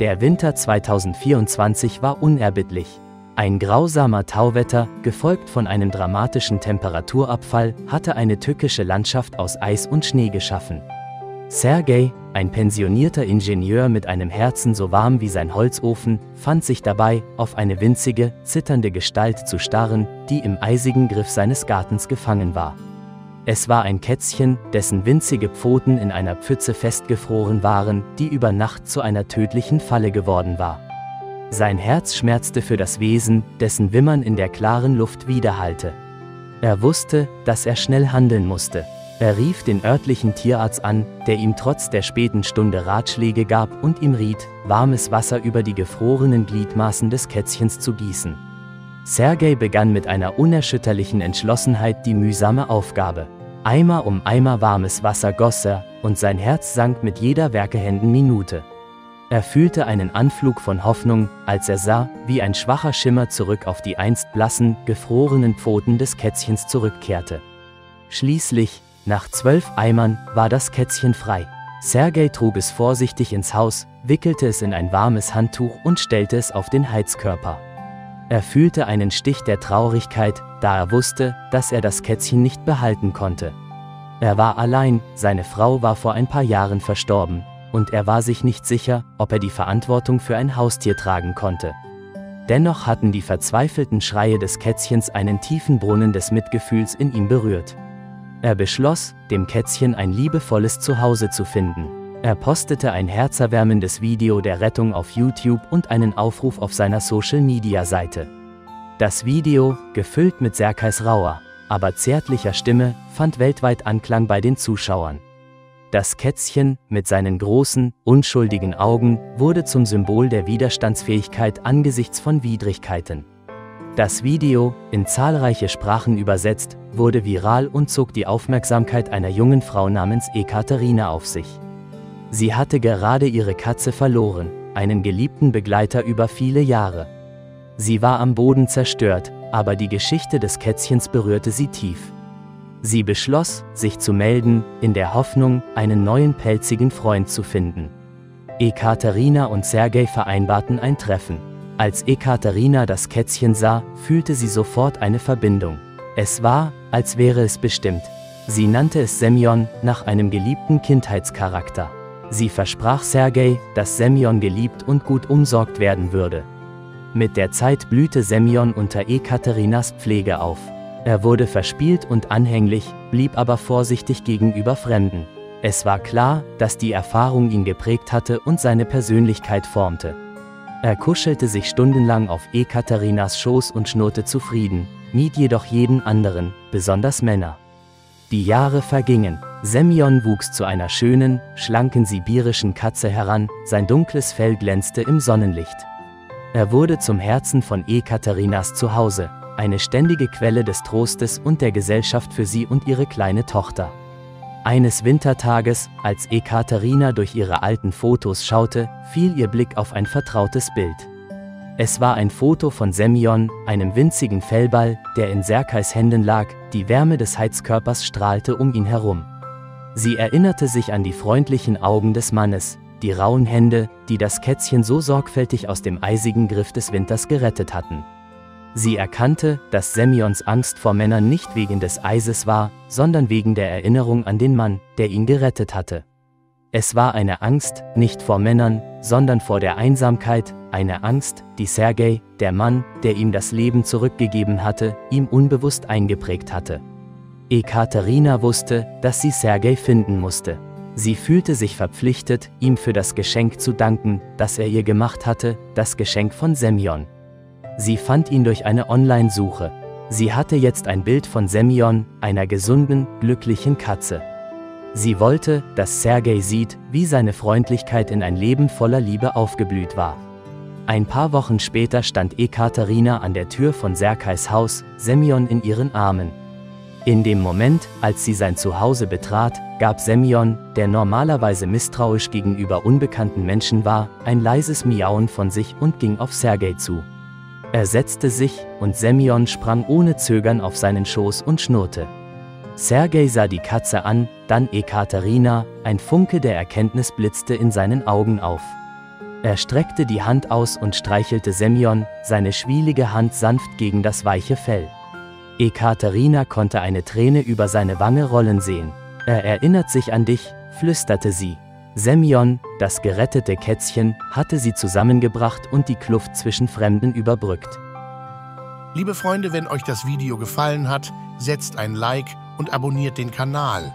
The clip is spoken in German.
Der Winter 2024 war unerbittlich. Ein grausamer Tauwetter, gefolgt von einem dramatischen Temperaturabfall, hatte eine tückische Landschaft aus Eis und Schnee geschaffen. Sergei, ein pensionierter Ingenieur mit einem Herzen so warm wie sein Holzofen, fand sich dabei, auf eine winzige, zitternde Gestalt zu starren, die im eisigen Griff seines Gartens gefangen war. Es war ein Kätzchen, dessen winzige Pfoten in einer Pfütze festgefroren waren, die über Nacht zu einer tödlichen Falle geworden war. Sein Herz schmerzte für das Wesen, dessen Wimmern in der klaren Luft widerhallte. Er wusste, dass er schnell handeln musste. Er rief den örtlichen Tierarzt an, der ihm trotz der späten Stunde Ratschläge gab und ihm riet, warmes Wasser über die gefrorenen Gliedmaßen des Kätzchens zu gießen. Sergei begann mit einer unerschütterlichen Entschlossenheit die mühsame Aufgabe. Eimer um Eimer warmes Wasser goss er, und sein Herz sank mit jeder werkehenden Minute. Er fühlte einen Anflug von Hoffnung, als er sah, wie ein schwacher Schimmer zurück auf die einst blassen, gefrorenen Pfoten des Kätzchens zurückkehrte. Schließlich, nach 12 Eimern, war das Kätzchen frei. Sergei trug es vorsichtig ins Haus, wickelte es in ein warmes Handtuch und stellte es auf den Heizkörper. Er fühlte einen Stich der Traurigkeit, da er wusste, dass er das Kätzchen nicht behalten konnte. Er war allein, seine Frau war vor ein paar Jahren verstorben, und er war sich nicht sicher, ob er die Verantwortung für ein Haustier tragen konnte. Dennoch hatten die verzweifelten Schreie des Kätzchens einen tiefen Brunnen des Mitgefühls in ihm berührt. Er beschloss, dem Kätzchen ein liebevolles Zuhause zu finden. Er postete ein herzerwärmendes Video der Rettung auf YouTube und einen Aufruf auf seiner Social-Media-Seite. Das Video, gefüllt mit Sergeis rauer, aber zärtlicher Stimme, fand weltweit Anklang bei den Zuschauern. Das Kätzchen, mit seinen großen, unschuldigen Augen, wurde zum Symbol der Widerstandsfähigkeit angesichts von Widrigkeiten. Das Video, in zahlreiche Sprachen übersetzt, wurde viral und zog die Aufmerksamkeit einer jungen Frau namens Ekaterina auf sich. Sie hatte gerade ihre Katze verloren, einen geliebten Begleiter über viele Jahre. Sie war am Boden zerstört, aber die Geschichte des Kätzchens berührte sie tief. Sie beschloss, sich zu melden, in der Hoffnung, einen neuen pelzigen Freund zu finden. Ekaterina und Sergei vereinbarten ein Treffen. Als Ekaterina das Kätzchen sah, fühlte sie sofort eine Verbindung. Es war, als wäre es bestimmt. Sie nannte es Semyon, nach einem geliebten Kindheitscharakter. Sie versprach Sergei, dass Semyon geliebt und gut umsorgt werden würde. Mit der Zeit blühte Semyon unter Ekaterinas Pflege auf. Er wurde verspielt und anhänglich, blieb aber vorsichtig gegenüber Fremden. Es war klar, dass die Erfahrung ihn geprägt hatte und seine Persönlichkeit formte. Er kuschelte sich stundenlang auf Ekaterinas Schoß und schnurrte zufrieden, mied jedoch jeden anderen, besonders Männer. Die Jahre vergingen. Semyon wuchs zu einer schönen, schlanken sibirischen Katze heran, sein dunkles Fell glänzte im Sonnenlicht. Er wurde zum Herzen von Ekaterinas Zuhause, eine ständige Quelle des Trostes und der Gesellschaft für sie und ihre kleine Tochter. Eines Wintertages, als Ekaterina durch ihre alten Fotos schaute, fiel ihr Blick auf ein vertrautes Bild. Es war ein Foto von Semyon, einem winzigen Fellball, der in Sergeis Händen lag, die Wärme des Heizkörpers strahlte um ihn herum. Sie erinnerte sich an die freundlichen Augen des Mannes, die rauen Hände, die das Kätzchen so sorgfältig aus dem eisigen Griff des Winters gerettet hatten. Sie erkannte, dass Semyons Angst vor Männern nicht wegen des Eises war, sondern wegen der Erinnerung an den Mann, der ihn gerettet hatte. Es war eine Angst, nicht vor Männern, sondern vor der Einsamkeit, eine Angst, die Sergei, der Mann, der ihm das Leben zurückgegeben hatte, ihm unbewusst eingeprägt hatte. Ekaterina wusste, dass sie Sergei finden musste. Sie fühlte sich verpflichtet, ihm für das Geschenk zu danken, das er ihr gemacht hatte, das Geschenk von Semyon. Sie fand ihn durch eine Online-Suche. Sie hatte jetzt ein Bild von Semyon, einer gesunden, glücklichen Katze. Sie wollte, dass Sergei sieht, wie seine Freundlichkeit in ein Leben voller Liebe aufgeblüht war. Ein paar Wochen später stand Ekaterina an der Tür von Sergeis Haus, Semyon in ihren Armen. In dem Moment, als sie sein Zuhause betrat, gab Semyon, der normalerweise misstrauisch gegenüber unbekannten Menschen war, ein leises Miauen von sich und ging auf Sergei zu. Er setzte sich, und Semyon sprang ohne Zögern auf seinen Schoß und schnurrte. Sergei sah die Katze an, dann Ekaterina, ein Funke der Erkenntnis blitzte in seinen Augen auf. Er streckte die Hand aus und streichelte Semyon, seine schwielige Hand sanft gegen das weiche Fell. Ekaterina konnte eine Träne über seine Wange rollen sehen. Er erinnert sich an dich, flüsterte sie. Semyon, das gerettete Kätzchen, hatte sie zusammengebracht und die Kluft zwischen Fremden überbrückt. Liebe Freunde, wenn euch das Video gefallen hat, setzt ein Like und abonniert den Kanal.